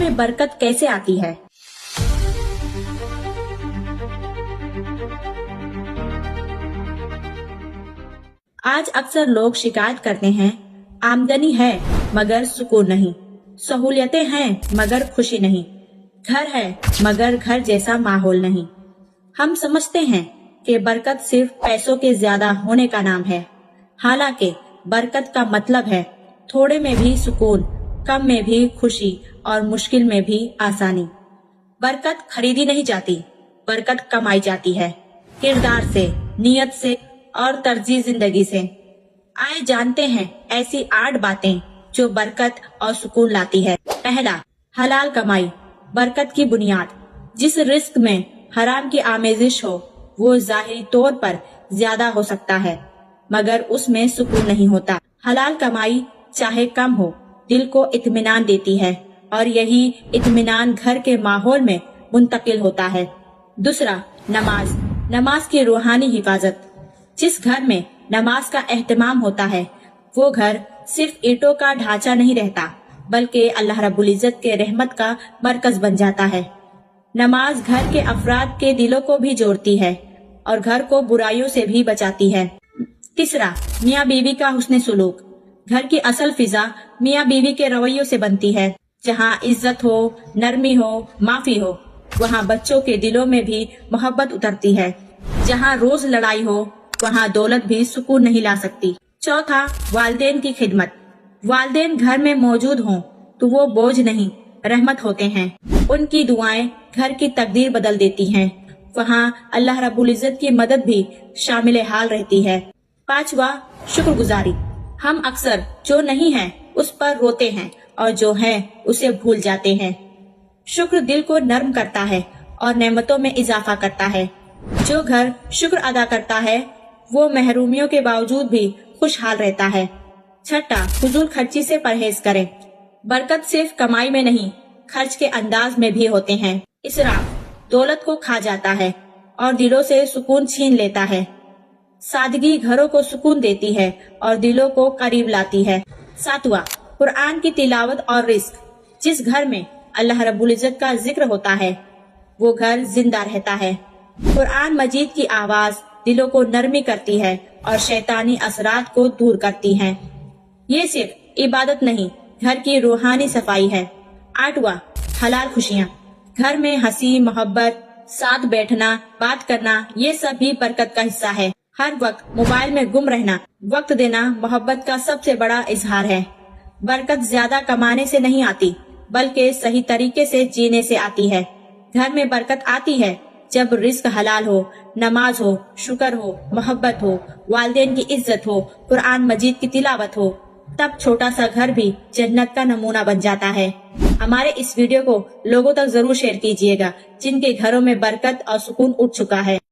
में बरकत कैसे आती है? आज अक्सर लोग शिकायत करते हैं, आमदनी है मगर सुकून नहीं, सहूलियतें हैं मगर खुशी नहीं, घर है मगर घर जैसा माहौल नहीं। हम समझते हैं कि बरकत सिर्फ पैसों के ज्यादा होने का नाम है, हालांकि बरकत का मतलब है थोड़े में भी सुकून, कम में भी खुशी और मुश्किल में भी आसानी। बरकत खरीदी नहीं जाती, बरकत कमाई जाती है, किरदार से, नियत से और तर्जीह जिंदगी से। आए जानते हैं ऐसी 8 बातें जो बरकत और सुकून लाती है। पहला, हलाल कमाई, बरकत की बुनियाद। जिस रिस्क में हराम की आमेजिश हो वो जाहिरी तौर पर ज्यादा हो सकता है मगर उसमें सुकून नहीं होता। हलाल कमाई चाहे कम हो दिल को इत्मीनान देती है और यही इत्मीनान घर के माहौल में मुंतकिल होता है। दूसरा, नमाज, नमाज की रूहानी हिफाजत। जिस घर में नमाज का एहतमाम होता है वो घर सिर्फ ईंटों का ढांचा नहीं रहता बल्कि अल्लाह रब्बुल इज्जत के रहमत का मरकज बन जाता है। नमाज घर के अफराद के दिलों को भी जोड़ती है और घर को बुराइयों से भी बचाती है। तीसरा, मियाँ बीवी का हुस्न सुलूक। घर की असल फिजा मियाँ बीवी के रवैयों से बनती है। जहाँ इज्जत हो, नरमी हो, माफी हो, वहाँ बच्चों के दिलों में भी मोहब्बत उतरती है। जहाँ रोज लड़ाई हो वहाँ दौलत भी सुकून नहीं ला सकती। चौथा, वालिदैन की खिदमत। वालिदैन घर में मौजूद हों तो वो बोझ नहीं, रहमत होते हैं। उनकी दुआएं घर की तकदीर बदल देती हैं। वहाँ अल्लाह रब्बुल इज्जत की मदद भी शामिल हाल रहती है। पांचवा, शुक्रगुजारी। हम अक्सर जो नहीं है उस पर रोते हैं और जो है उसे भूल जाते हैं। शुक्र दिल को नर्म करता है और नेमतों में इजाफा करता है। जो घर शुक्र अदा करता है वो महरूमियों के बावजूद भी खुशहाल रहता है। छठा, फजूल खर्ची से परहेज करें। बरकत सिर्फ कमाई में नहीं, खर्च के अंदाज में भी होते हैं। इसराफ दौलत को खा जाता है और दिलों से सुकून छीन लेता है। सादगी घरों को सुकून देती है और दिलों को करीब लाती है। सातवां, कुरान की तिलावत और रिस्क। जिस घर में अल्लाह रब्बुल इज्जत का जिक्र होता है वो घर जिंदा रहता है। कुरान मजीद की आवाज दिलों को नरमी करती है और शैतानी असरात को दूर करती है। ये सिर्फ इबादत नहीं, घर की रूहानी सफाई है। आठवां, हलाल खुशियाँ। घर में हंसी, मोहब्बत, साथ बैठना, बात करना, ये सब भी बरकत का हिस्सा है। हर वक्त मोबाइल में गुम रहना, वक्त देना मोहब्बत का सबसे बड़ा इजहार है। बरकत ज्यादा कमाने से नहीं आती बल्कि सही तरीके से जीने से आती है। घर में बरकत आती है जब रिस्क हलाल हो, नमाज हो, शुक्र हो, मोहब्बत हो, वालिदैन की इज्जत हो, कुरान मजीद की तिलावत हो, तब छोटा सा घर भी जन्नत का नमूना बन जाता है। हमारे इस वीडियो को लोगों तक जरूर शेयर कीजिएगा जिनके घरों में बरकत और सुकून उठ चुका है।